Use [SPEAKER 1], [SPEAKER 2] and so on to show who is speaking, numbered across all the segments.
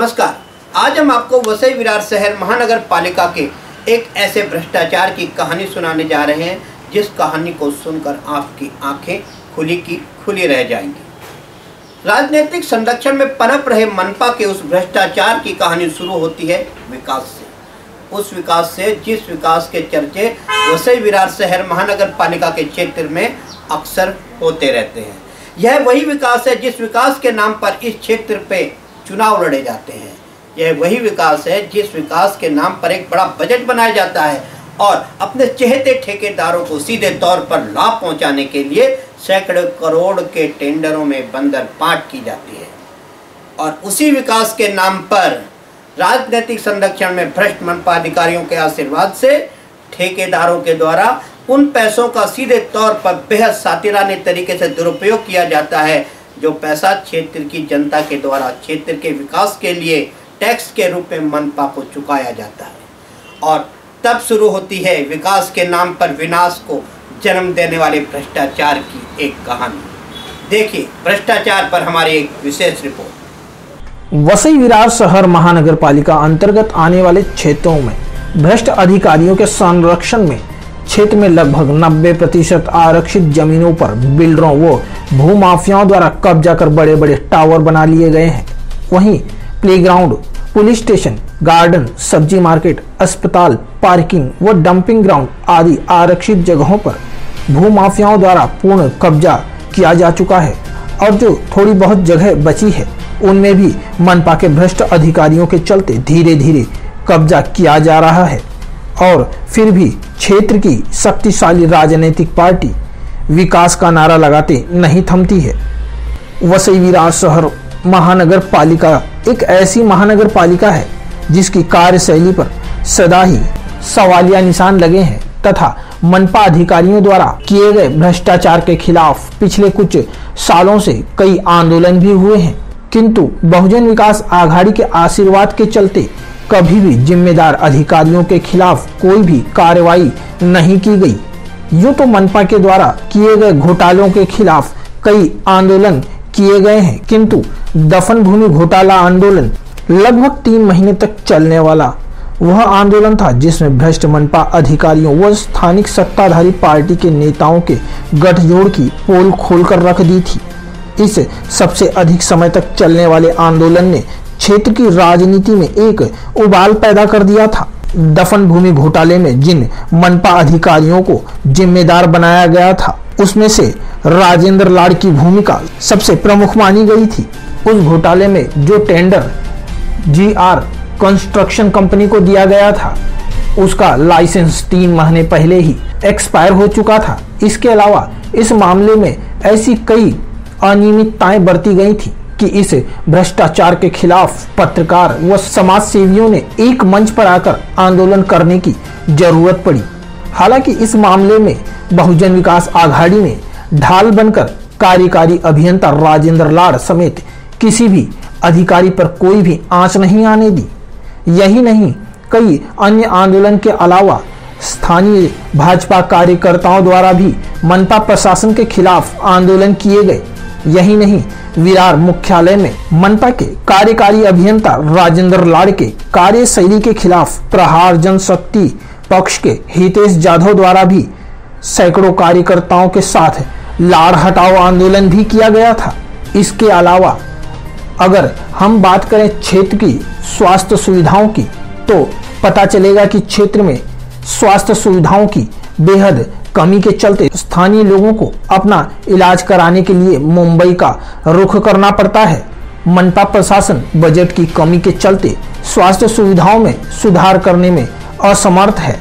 [SPEAKER 1] नमस्कार। आज हम आपको वसई विरार शहर महानगर पालिका के एक ऐसे भ्रष्टाचार की कहानी सुनाने जा रहे हैं जिस कहानी को सुनकर आपकी आंखें खुली की खुली रह जाएंगी। राजनीतिक संरक्षण में पनप रहे मनपा के उस भ्रष्टाचार की कहानी शुरू होती है विकास से। उस विकास से जिस विकास के चर्चे वसई विरार शहर महानगर पालिका के क्षेत्र में अक्सर होते रहते हैं। यह वही विकास है जिस विकास के नाम पर इस क्षेत्र पे चुनाव लड़े जाते हैं। यह वही विकास है जिस विकास के नाम पर एक बड़ा बजट बनाया जाता है और अपने चहेते ठेकेदारों को सीधे तौर पर लाभ पहुंचाने के लिए सैकड़ों करोड़ के टेंडरों में बंदर पाट की जाती है। और उसी विकास के नाम पर राजनीतिक संरक्षण में भ्रष्ट मनपा अधिकारियों के आशीर्वाद से ठेकेदारों के द्वारा उन पैसों का सीधे तौर पर बेहद सातिराने तरीके से दुरुपयोग किया जाता है, जो पैसा क्षेत्र की जनता के द्वारा क्षेत्र के विकास के लिए टैक्स के रूप में मनपा को चुकाया जाता है। और तब शुरू होती है विकास के नाम पर विनाश को जन्म देने वाले भ्रष्टाचार की एक कहानी। देखिए भ्रष्टाचार पर हमारी एक विशेष रिपोर्ट।
[SPEAKER 2] वसई विरार शहर महानगर पालिका अंतर्गत आने वाले क्षेत्रों में भ्रष्ट अधिकारियों के संरक्षण में क्षेत्र में लगभग 90% आरक्षित जमीनों पर बिल्डरों व भूमाफियाओं द्वारा कब्जा कर बड़े बड़े टावर बना लिए गए हैं। वहीं प्लेग्राउंड, पुलिस स्टेशन, गार्डन, सब्जी मार्केट, अस्पताल, पार्किंग व डंपिंग ग्राउंड आदि आरक्षित जगहों पर भूमाफियाओं द्वारा पूर्ण कब्जा किया जा चुका है और जो थोड़ी बहुत जगह बची है उनमें भी मनपा के भ्रष्ट अधिकारियों के चलते धीरे धीरे कब्जा किया जा रहा है। और फिर भी क्षेत्र की शक्तिशाली राजनीतिक पार्टी विकास का नारा लगाते नहीं थमती है। वसई विरार शहर महानगर पालिका एक ऐसी महानगर पालिका है जिसकी कार्यशैली पर सदा ही सवालिया निशान लगे हैं तथा मनपा अधिकारियों द्वारा किए गए भ्रष्टाचार के खिलाफ पिछले कुछ सालों से कई आंदोलन भी हुए हैं, किंतु बहुजन विकास आघाड़ी के आशीर्वाद के चलते कभी भी जिम्मेदार अधिकारियों के खिलाफ कोई भी कार्रवाई नहीं की गई। यूं तो मनपा के द्वारा किए गए घोटालों के खिलाफ कई आंदोलन किए गए हैं, किंतु दफन भूमि घोटाला आंदोलन लगभग 3 महीने तक चलने वाला वह आंदोलन था जिसमें भ्रष्ट मनपा अधिकारियों व स्थानिक सत्ताधारी पार्टी के नेताओं के गठजोड़ की पोल खोलकर रख दी थी। इस सबसे अधिक समय तक चलने वाले आंदोलन ने क्षेत्र की राजनीति में एक उबाल पैदा कर दिया था। दफन भूमि घोटाले में जिन मनपा अधिकारियों को जिम्मेदार बनाया गया था उसमें से राजेंद्र लाड़ की भूमिका सबसे प्रमुख मानी गई थी। उस घोटाले में जो टेंडर GR कंस्ट्रक्शन कंपनी को दिया गया था उसका लाइसेंस 3 महीने पहले ही एक्सपायर हो चुका था। इसके अलावा इस मामले में ऐसी कई अनियमितताएं बरती गई थी कि इस भ्रष्टाचार के खिलाफ पत्रकार व समाज सेवियों ने एक मंच पर आकर आंदोलन करने की जरूरत पड़ी। हालांकि इस मामले में बहुजन विकास आघाड़ी ने ढाल बनकर कार्यकारी अभियंता राजेंद्र लाड़ समेत किसी भी अधिकारी पर कोई भी आंच नहीं आने दी। यही नहीं, कई अन्य आंदोलन के अलावा स्थानीय भाजपा कार्यकर्ताओं द्वारा भी मनपा प्रशासन के खिलाफ आंदोलन किए गए। यही नहीं, विरार मुख्यालय में मनपा के कार्यकारी अभियंता राजेंद्र लाड़ के कार्यशैली के खिलाफ प्रहार जनशक्ति पक्ष के हितेश जाधव द्वारा भी सैकड़ों कार्यकर्ताओं के साथ लाड़ हटाओ आंदोलन भी किया गया था। इसके अलावा अगर हम बात करें क्षेत्र की स्वास्थ्य सुविधाओं की तो पता चलेगा कि क्षेत्र में स्वास्थ्य सुविधाओं की बेहद कमी के चलते स्थानीय लोगों को अपना इलाज कराने के लिए मुंबई का रुख करना पड़ता है। मनपा प्रशासन बजट की कमी के चलते स्वास्थ्य सुविधाओं में सुधार करने में असमर्थ है,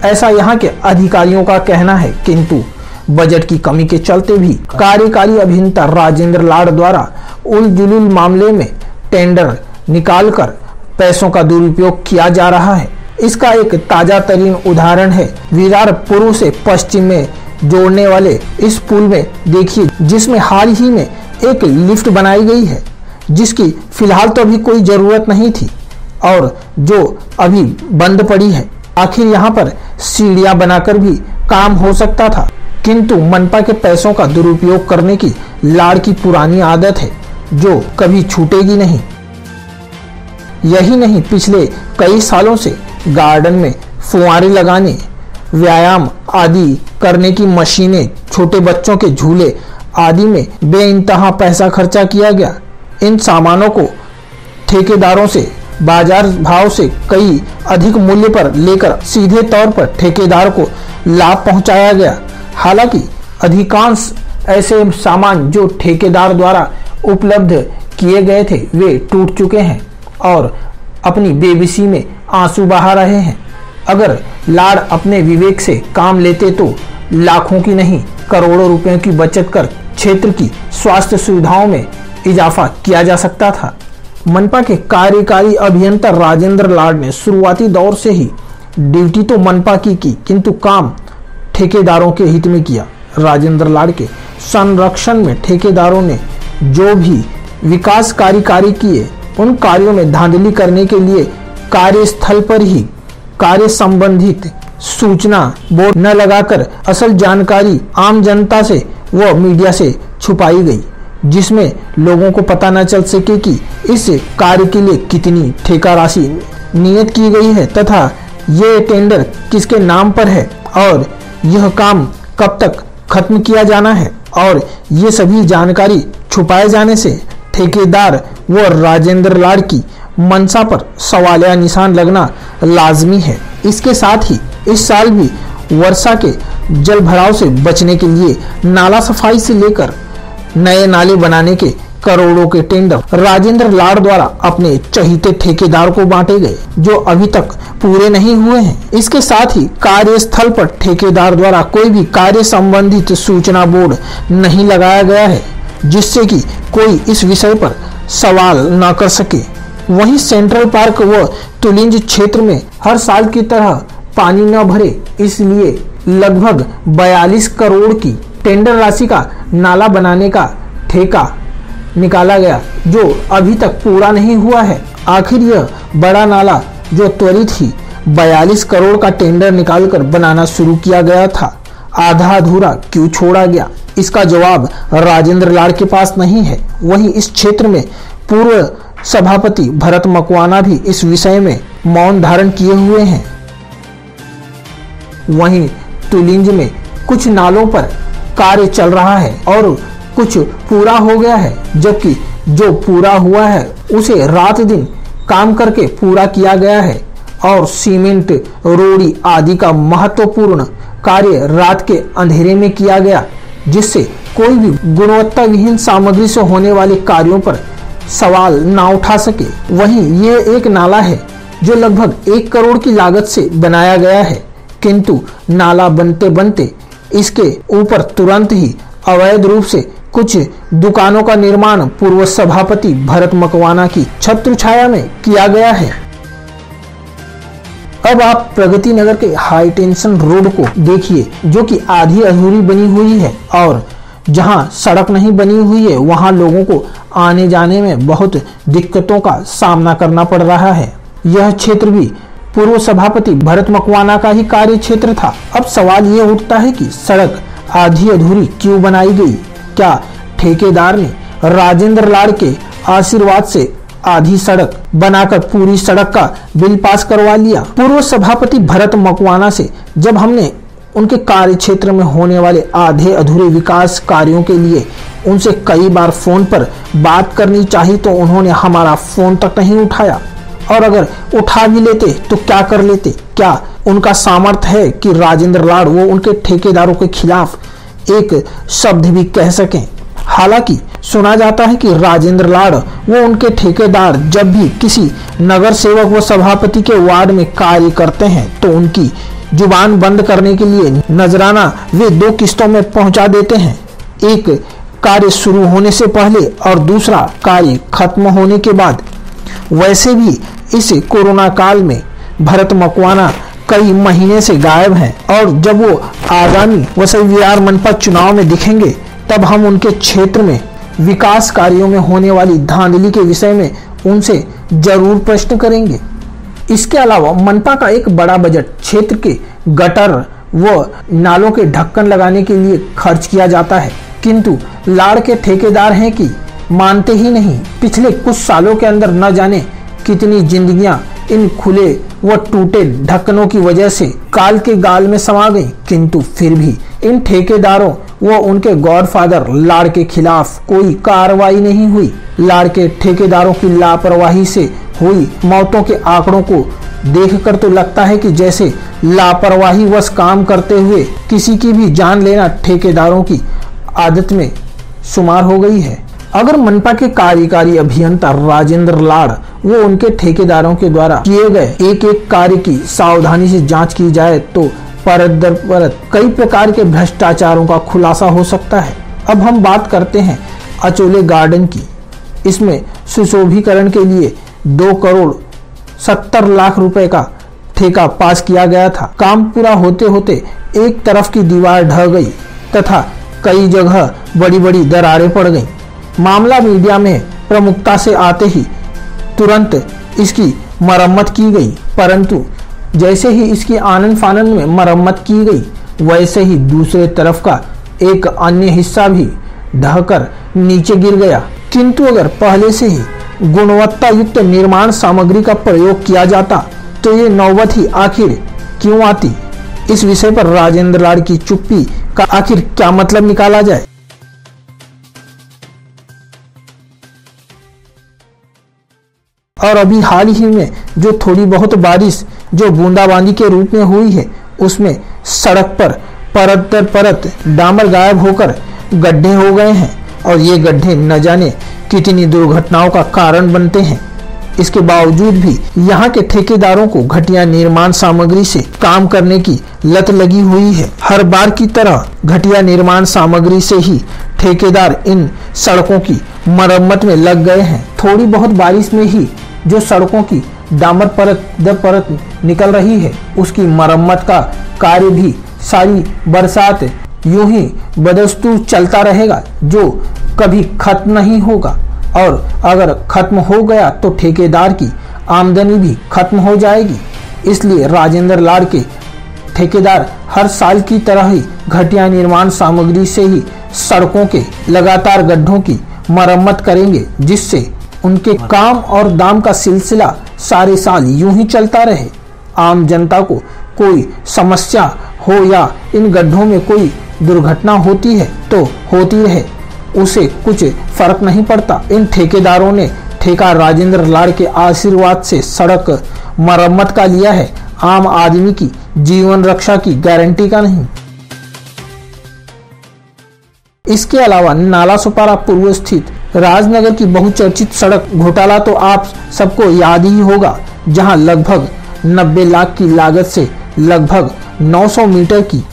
[SPEAKER 2] ऐसा यहाँ के अधिकारियों का कहना है। किंतु बजट की कमी के चलते भी कार्यकारी अभियंता राजेंद्र लाड़ द्वारा उल-जुलूल मामले में टेंडर निकालकर पैसों का दुरुपयोग किया जा रहा है। इसका एक ताजा तरीन उदाहरण है विरार पूर्व से पश्चिम में जोड़ने वाले इस पुल में देखिए, जिसमें हाल ही में एक लिफ्ट बनाई गई है जिसकी फिलहाल तो अभी कोई जरूरत नहीं थी और जो अभी बंद पड़ी है। आखिर यहाँ पर सीढ़ियां बनाकर भी काम हो सकता था, किंतु मनपा के पैसों का दुरुपयोग करने की लाड़ की पुरानी आदत है जो कभी छूटेगी नहीं। यही नहीं, पिछले कई सालों से गार्डन में फुव्वारे लगाने, व्यायाम आदि करने की मशीनें, छोटे बच्चों के झूले आदि में बेइंतहा पैसा खर्चा किया गया। इन सामानों को ठेकेदारों से बाजार भाव से कई अधिक मूल्य पर लेकर सीधे तौर पर ठेकेदार को लाभ पहुंचाया गया। हालांकि अधिकांश ऐसे सामान जो ठेकेदार द्वारा उपलब्ध किए गए थे वे टूट चुके हैं और अपनी बेबसी में आंसू बहा रहे हैं। अगर लाड़ अपने विवेक से काम लेते तो लाखों की नहीं करोड़ों रुपयों की बचत कर क्षेत्र की स्वास्थ्य सुविधाओं में इजाफा किया जा सकता था। मनपा के कार्यकारी अभियंता राजेंद्र लाड़ ने शुरुआती दौर से ही ड्यूटी तो मनपा की किंतु काम ठेकेदारों के हित में किया। राजेंद्र लाड़ के संरक्षण में ठेकेदारों ने जो भी विकास कार्य किए उन कार्यों में धांधली करने के लिए कार्यस्थल पर ही कार्य संबंधित सूचना बोर्ड न लगाकर असल जानकारी आम जनता से व मीडिया से छुपाई गई, जिसमें लोगों को पता न चल सके कि इस कार्य के लिए कितनी ठेका राशि नियत की गई है तथा ये टेंडर किसके नाम पर है और यह काम कब तक खत्म किया जाना है। और ये सभी जानकारी छुपाए जाने से ठेकेदार व राजेंद्र लाड़ की मंशा पर सवालिया निशान लगना लाजमी है। इसके साथ ही इस साल भी वर्षा के जल भराव से बचने के लिए नाला सफाई से लेकर नए नाले बनाने के करोड़ों के टेंडर राजेंद्र लाड़ द्वारा अपने चहीते ठेकेदार को बांटे गए, जो अभी तक पूरे नहीं हुए हैं। इसके साथ ही कार्यस्थल पर ठेकेदार द्वारा कोई भी कार्य संबंधित सूचना बोर्ड नहीं लगाया गया है, जिससे कि कोई इस विषय पर सवाल न कर सके। वहीं सेंट्रल पार्क व तुलिंज क्षेत्र में हर साल की तरह पानी न भरे, इसलिए लगभग 42 करोड़ की टेंडर राशि का नाला बनाने का ठेका निकाला गया, जो अभी तक पूरा नहीं हुआ है। आखिर यह बड़ा नाला जो त्वरित ही 42 करोड़ का टेंडर निकालकर बनाना शुरू किया गया था, आधा अधूरा क्यों छोड़ा गया, इसका जवाब राजेंद्र लाड़ के पास नहीं है। वहीं इस क्षेत्र में पूर्व सभापति भरत मकवाना भी इस विषय में मौन धारण किए हुए हैं। वहीं तुलिंज में कुछ नालों पर कार्य चल रहा है और कुछ पूरा हो गया है, जबकि जो पूरा हुआ है उसे रात दिन काम करके पूरा किया गया है और सीमेंट, रोड़ी आदि का महत्वपूर्ण कार्य रात के अंधेरे में किया गया, जिससे कोई भी गुणवत्ता विहीन सामग्री से होने वाले कार्यों पर सवाल ना उठा सके। वहीं ये एक नाला है जो लगभग 1 करोड़ की लागत से बनाया गया है, किंतु नाला बनते बनते इसके ऊपर तुरंत ही अवैध रूप से कुछ दुकानों का निर्माण पूर्व सभापति भरत मकवाना की छत्र छाया में किया गया है। अब आप प्रगति नगर के हाई टेंशन रोड को देखिए, जो कि आधी अधूरी बनी हुई है और जहां सड़क नहीं बनी हुई है वहां लोगों को आने जाने में बहुत दिक्कतों का सामना करना पड़ रहा है। यह क्षेत्र भी पूर्व सभापति भरत मकवाना का ही कार्य क्षेत्र था। अब सवाल ये उठता है कि सड़क आधी अधूरी क्यों बनाई गई? क्या ठेकेदार ने राजेंद्र लाड़ के आशीर्वाद से आधी सड़क बनाकर पूरी सड़क का बिल पास करवा लिया? पूर्व सभापति भरत मकवाना से जब हमने उनके कार्य क्षेत्र में होने वाले आधे अधूरे विकास कार्यों के लिए उनसे कई बार फोन पर बात करनी चाहिए तो उन्होंने हमारा फोन तक नहीं उठाया, और अगर उठा भी लेते तो क्या कर लेते? क्या उनका सामर्थ्य है कि राजेंद्र लाड़ वो उनके ठेकेदारों के खिलाफ एक शब्द भी कह सकें? हालांकि सुना जाता है कि राजेंद्र लाड़ वो उनके ठेकेदार जब भी किसी नगर सेवक व सभापति के वार्ड में कार्य करते हैं तो उनकी जुबान बंद करने के लिए नजराना वे 2 किस्तों में पहुंचा देते हैं, एक कार्य शुरू होने से पहले और दूसरा कार्य खत्म होने के बाद। वैसे भी इस कोरोना काल में भरत मकवाना कई महीने से गायब हैं और जब वो आगामी वसई विरार मनपा चुनाव में दिखेंगे तब हम उनके क्षेत्र में विकास कार्यों में होने वाली धांधली के विषय में उनसे जरूर प्रश्न करेंगे। इसके अलावा मनपा का एक बड़ा बजट क्षेत्र के गटर व नालों के ढक्कन लगाने के लिए खर्च किया जाता है, किंतु लाड़ के ठेकेदार हैं कि मानते ही नहीं। पिछले कुछ सालों के अंदर न जाने कितनी जिंदगियां इन खुले व टूटे ढक्कनों की वजह से काल के गाल में समा गई, किंतु फिर भी इन ठेकेदारों व उनके गॉडफादर लाड़ के खिलाफ कोई कार्रवाई नहीं हुई। लाड़ के ठेकेदारों की लापरवाही से हुई मौतों के आंकड़ों को देखकर तो लगता है कि जैसे लापरवाही वश काम करते हुए किसी की भी जान लेना ठेकेदारों की आदत में शुमार हो गई है। अगर मनपा के कार्यकारी अभियंता राजेंद्र लाड़ वो उनके ठेकेदारों के द्वारा किए गए एक एक कार्य की सावधानी से जांच की जाए तो परत दर परत कई प्रकार के भ्रष्टाचारों का खुलासा हो सकता है। अब हम बात करते हैं अचोले गार्डन की। इसमें सुशोभीकरण के लिए 2 करोड़ 70 लाख रुपए का ठेका पास किया गया था। काम पूरा होते होते एक तरफ की दीवार ढह गई तथा कई जगह बड़ी बड़ी दरारें पड़ गईं। मामला मीडिया में प्रमुखता से आते ही तुरंत इसकी मरम्मत की गई, परंतु जैसे ही इसकी आनन फानन में मरम्मत की गई वैसे ही दूसरे तरफ का एक अन्य हिस्सा भी ढहकर नीचे गिर गया। किंतु अगर पहले से ही गुणवत्ता युक्त निर्माण सामग्री का प्रयोग किया जाता तो ये नौबत ही आखिर क्यों आती। इस विषय पर राजेंद्र लाड़ की चुप्पी का आखिर क्या मतलब निकाला जाए। और अभी हाल ही में जो थोड़ी बहुत बारिश जो बूंदाबांदी के रूप में हुई है उसमें सड़क पर परत दर परत डामर गायब होकर गड्ढे हो गए हैं और ये गड्ढे न जाने कितनी दुर्घटनाओं का कारण बनते हैं। इसके बावजूद भी यहाँ के ठेकेदारों को घटिया निर्माण सामग्री से काम करने की लत लगी हुई है। हर बार की तरह घटिया निर्माण सामग्री से ही ठेकेदार इन सड़कों की मरम्मत में लग गए हैं। थोड़ी बहुत बारिश में ही जो सड़कों की डामर परत दर परत निकल रही है उसकी मरम्मत का कार्य भी सारी बरसात यूं ही बदस्तूर चलता रहेगा जो कभी खत्म नहीं होगा। और अगर खत्म हो गया तो ठेकेदार की आमदनी भी खत्म हो जाएगी। इसलिए राजेंद्र लाड़ के ठेकेदार हर साल की तरह ही घटिया निर्माण सामग्री से ही सड़कों के लगातार गड्ढों की मरम्मत करेंगे, जिससे उनके काम और दाम का सिलसिला सारे साल यूं ही चलता रहे। आम जनता को कोई समस्या हो या इन गड्ढों में कोई दुर्घटना होती है तो होती रहे, उसे कुछ फर्क नहीं पड़ता। इन ठेकेदारों ने ठेका राजेंद्र लाड़ के आशीर्वाद से सड़क मरम्मत का लिया है, आम आदमी की जीवन रक्षा की गारंटी का नहीं। इसके अलावा नाला सुपारा पूर्व स्थित राजनगर की बहुचर्चित सड़क घोटाला तो आप सबको याद ही होगा, जहां लगभग 90 लाख की लागत से लगभग 900 मीटर की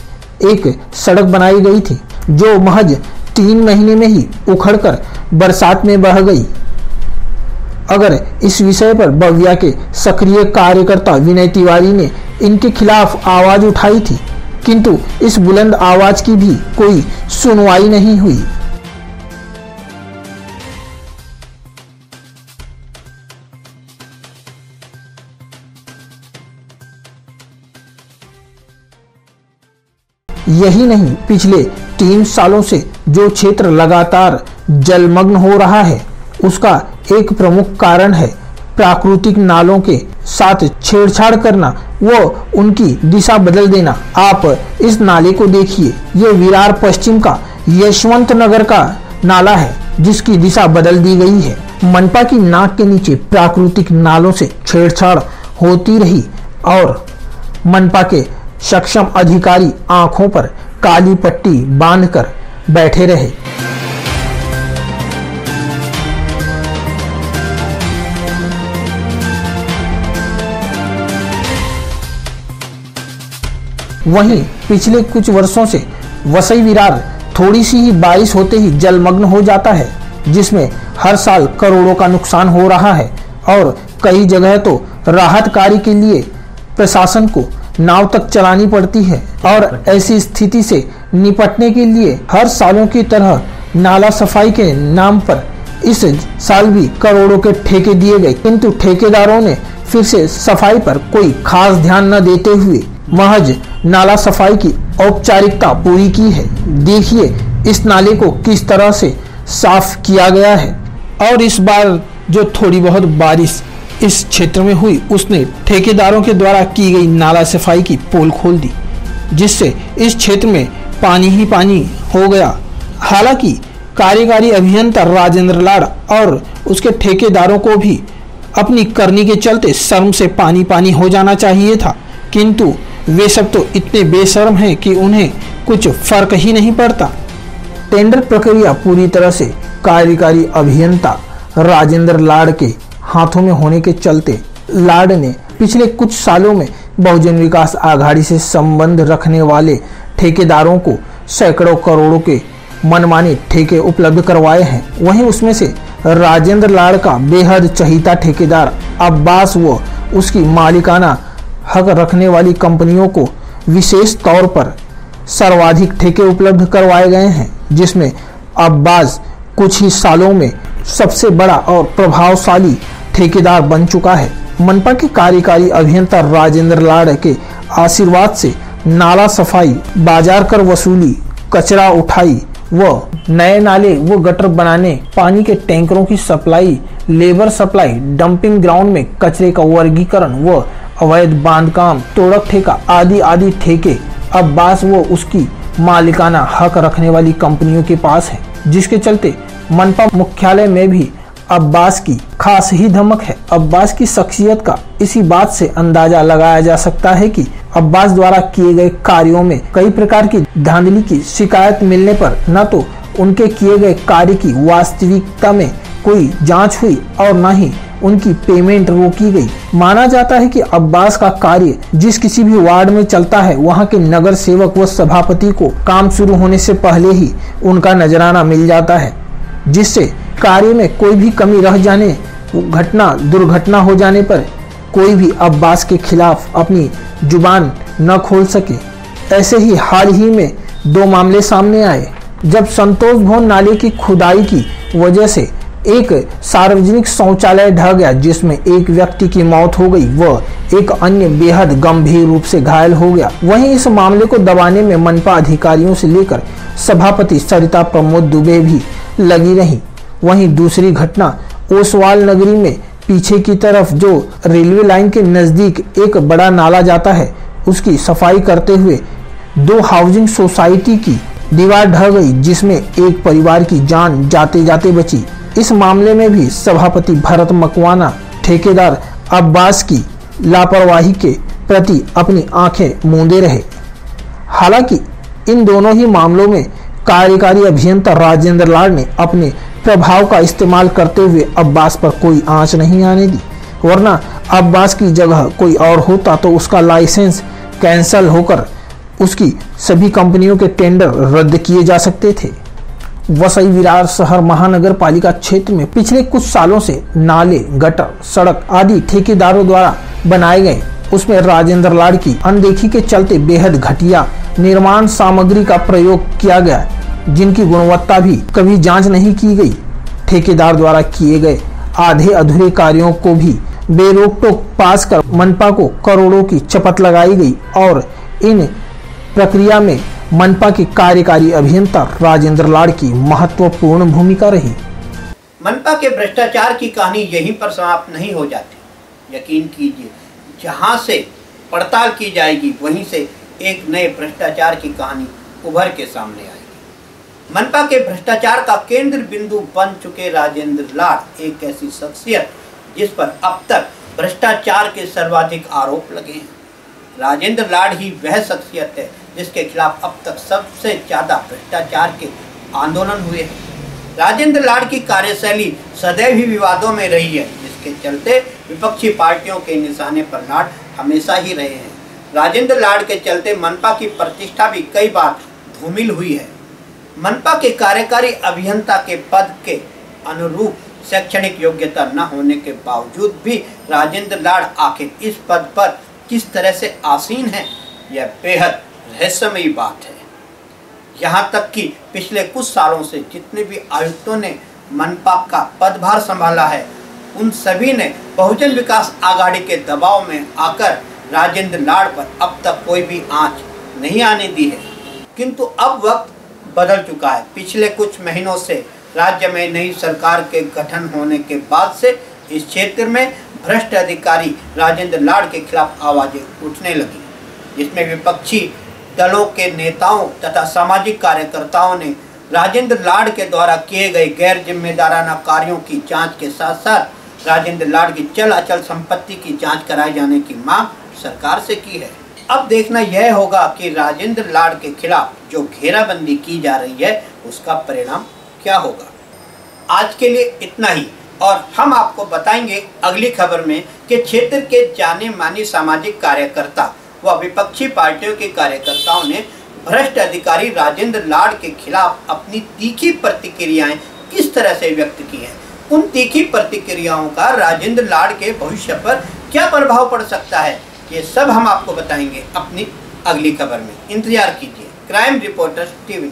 [SPEAKER 2] एक सड़क बनाई गई थी जो महज 3 महीने में ही उखड़कर बरसात में बह गई। अगर इस विषय पर बविया के सक्रिय कार्यकर्ता विनय तिवारी ने इनके खिलाफ आवाज उठाई थी, किंतु इस बुलंद आवाज की भी कोई सुनवाई नहीं हुई। यही नहीं, पिछले 3 सालों से जो क्षेत्र लगातार जलमग्न हो रहा है उसका एक प्रमुख कारण है प्राकृतिक नालों के साथ छेड़छाड़ करना, वो उनकी दिशा बदल देना। आप इस नाले को देखिए, ये विरार पश्चिम का यशवंत नगर का नाला है जिसकी दिशा बदल दी गई है। मनपा की नाक के नीचे प्राकृतिक नालों से छेड़छाड़ होती रही और मनपा के सक्षम अधिकारी आंखों पर काली पट्टी बांधकर बैठे रहे। वहीं पिछले कुछ वर्षों से वसई विरार थोड़ी सी ही बारिश होते ही जलमग्न हो जाता है, जिसमें हर साल करोड़ों का नुकसान हो रहा है और कई जगह तो राहत कार्य के लिए प्रशासन को नाव तक चलानी पड़ती है। और ऐसी स्थिति से निपटने के लिए हर सालों की तरह नाला सफाई के नाम पर इस साल भी करोड़ों के ठेके दिए गए, किंतु ठेकेदारों ने फिर से सफाई पर कोई खास ध्यान न देते हुए महज नाला सफाई की औपचारिकता पूरी की है। देखिए इस नाले को किस तरह से साफ किया गया है। और इस बार जो थोड़ी बहुत बारिश इस क्षेत्र में हुई, उसने ठेकेदारों के द्वारा की गई नाला सफाई की पोल खोल दी, जिससे इस क्षेत्र में पानी ही पानी हो गया। हालांकि कार्यकारी अभियंता राजेंद्र लाड़ और उसके ठेकेदारों को भी अपनी करनी के चलते शर्म से पानी पानी हो जाना चाहिए था, किंतु वे सब तो इतने बेशर्म हैं कि उन्हें कुछ फर्क ही नहीं पड़ता। टेंडर प्रक्रिया पूरी तरह से कार्यकारी अभियंता राजेंद्र लाड़ के हाथों में होने के चलते लाड़ ने पिछले कुछ सालों में बहुजन विकास आघाड़ी से संबंध रखने वाले ठेकेदारों को सैकड़ों करोड़ों के मनमाने ठेके उपलब्ध करवाए हैं। वहीं उसमें से राजेंद्र लाड़ का बेहद चहीता ठेकेदार अब्बास व उसकी मालिकाना हक रखने वाली कंपनियों को विशेष तौर पर सर्वाधिक ठेके उपलब्ध करवाए गए हैं, जिसमें अब्बास कुछ ही सालों में सबसे बड़ा और प्रभावशाली ठेकेदार बन चुका है। मनपा के कार्यकारी अभियंता राजेंद्र लाड़ के आशीर्वाद से नाला सफाई, बाजार कर वसूली, कचरा उठाई व नए नाले व गटर बनाने, पानी के टैंकरों की supply, labour supply, dumping ground में कचरे का वर्गीकरण व अवैध बांधकाम, तोड़क ठेका आदि आदि ठेके अब्बास व उसकी मालिकाना हक रखने वाली कंपनियों के पास है, जिसके चलते मनपा मुख्यालय में भी अब्बास की खास ही धमक है। अब्बास की शख्सियत का इसी बात से अंदाजा लगाया जा सकता है कि अब्बास द्वारा किए गए कार्यों में कई प्रकार की धांधली की शिकायत मिलने पर न तो उनके किए गए कार्य की वास्तविकता में कोई जांच हुई और न ही उनकी पेमेंट रोकी गई। माना जाता है कि अब्बास का कार्य जिस किसी भी वार्ड में चलता है, वहां के नगर सेवक व सभापति को काम शुरू होने से पहले ही उनका नजराना मिल जाता है, जिससे कार्य में कोई भी कमी रह जाने, दुर्घटना हो जाने पर कोई भी अब्बास के खिलाफ अपनी जुबान न खोल सके। ऐसे ही हाल ही में 2 मामले सामने आए, जब संतोष भवन नाले की खुदाई की वजह से एक सार्वजनिक शौचालय ढह गया, जिसमें एक व्यक्ति की मौत हो गई व एक अन्य बेहद गंभीर रूप से घायल हो गया। वहीं इस मामले को दबाने में मनपा अधिकारियों से लेकर सभापति सरिता प्रमोद दुबे भी लगी रही। वहीं दूसरी घटना ओसवाल नगरी में पीछे की तरफ जो रेलवे लाइन के नजदीक एक बड़ा नाला जाता है, उसकी सफाई करते हुए 2 हाउसिंग सोसाइटी की दीवार ढह गई, जिसमें एक परिवार की जान जाते जाते बची। इस मामले में भी सभापति भरत मकवाना ठेकेदार अब्बास की लापरवाही के प्रति अपनी आंखें मूंदे रहे। हालांकि इन दोनों ही मामलों में कार्यकारी अभियंता राजेंद्र लाड़ ने अपने प्रभाव का इस्तेमाल करते हुए अब्बास पर कोई आंच नहीं आने दी, वरना अब्बास की जगह कोई और होता तो उसका लाइसेंस कैंसल होकर उसकी सभी कंपनियों के टेंडर रद्द किए जा सकते थे। वसई विरार शहर महानगर पालिका क्षेत्र में पिछले कुछ सालों से नाले, गटर, सड़क आदि ठेकेदारों द्वारा बनाए गए, उसमें राजेंद्र लाड़ की अनदेखी के चलते बेहद घटिया निर्माण सामग्री का प्रयोग किया गया, जिनकी गुणवत्ता भी कभी जांच नहीं की गई। ठेकेदार द्वारा किए गए आधे अधूरे कार्यों को भी बेरोक टोक पास कर मनपा को करोड़ों की चपत लगाई गई और इन प्रक्रिया में मनपा के कार्यकारी अभियंता राजेंद्र लाड़ की महत्वपूर्ण भूमिका रही।
[SPEAKER 1] मनपा के भ्रष्टाचार की कहानी यहीं पर समाप्त नहीं हो जाती। यकीन कीजिए, जहां से पड़ताल की जाएगी वहीं से एक नए भ्रष्टाचार की कहानी उभर के सामने आएगी। मनपा के भ्रष्टाचार का केंद्र बिंदु बन चुके राजेंद्र लाड़ एक ऐसी शख्सियत जिस पर अब तक भ्रष्टाचार के सर्वाधिक आरोप लगे हैं। राजेंद्र लाड़ ही वह शख्सियत है जिसके खिलाफ अब तक सबसे ज्यादा भ्रष्टाचार के आंदोलन हुए हैं। राजेंद्र लाड़ की कार्यशैली सदैव ही विवादों में रही है, जिसके चलते विपक्षी पार्टियों के निशाने पर लाड़ हमेशा ही रहे हैं। राजेंद्र लाड़ के चलते मनपा की प्रतिष्ठा भी कई बार धूमिल हुई है। मनपा के कार्यकारी अभियंता के पद के अनुरूप शैक्षणिक योग्यता न होने के बावजूद भी राजेंद्र लाड़ आखिर इस पद पर किस तरह से आसीन है, यह बेहद रहस्यमयी बात है। यहाँ तक कि पिछले कुछ सालों से जितने भी आयुक्तों ने मनपा का पदभार संभाला है, उन सभी ने बहुजन विकास आघाड़ी के दबाव में आकर राजेंद्र लाड़ पर अब तक कोई भी आंच नहीं आने दी है। किंतु अब वक्त बदल चुका है। पिछले कुछ महीनों से राज्य में नई सरकार के गठन होने के बाद से इस क्षेत्र में भ्रष्ट अधिकारी राजेंद्र लाड के खिलाफ आवाजें उठने लगी, जिसमें विपक्षी दलों के नेताओं तथा सामाजिक कार्यकर्ताओं ने राजेंद्र लाड के द्वारा किए गए गैर जिम्मेदाराना कार्यों की जांच के साथ साथ राजेंद्र लाड की चल अचल संपत्ति की जांच कराए जाने की मांग सरकार से की है। अब देखना यह होगा कि राजेंद्र लाड के खिलाफ जो घेराबंदी की जा रही है उसका परिणाम क्या होगा। आज के लिए इतना ही, और हम आपको बताएंगे अगली खबर में कि क्षेत्र के जाने माने सामाजिक कार्यकर्ता व विपक्षी पार्टियों के कार्यकर्ताओं ने भ्रष्ट अधिकारी राजेंद्र लाड के खिलाफ अपनी तीखी प्रतिक्रियाएं किस तरह से व्यक्त की हैं। उन तीखी प्रतिक्रियाओं का राजेंद्र लाड के भविष्य पर क्या प्रभाव पड़ सकता है, ये सब हम आपको बताएंगे अपनी अगली खबर में। इंतजार कीजिए। Crime reporters TV.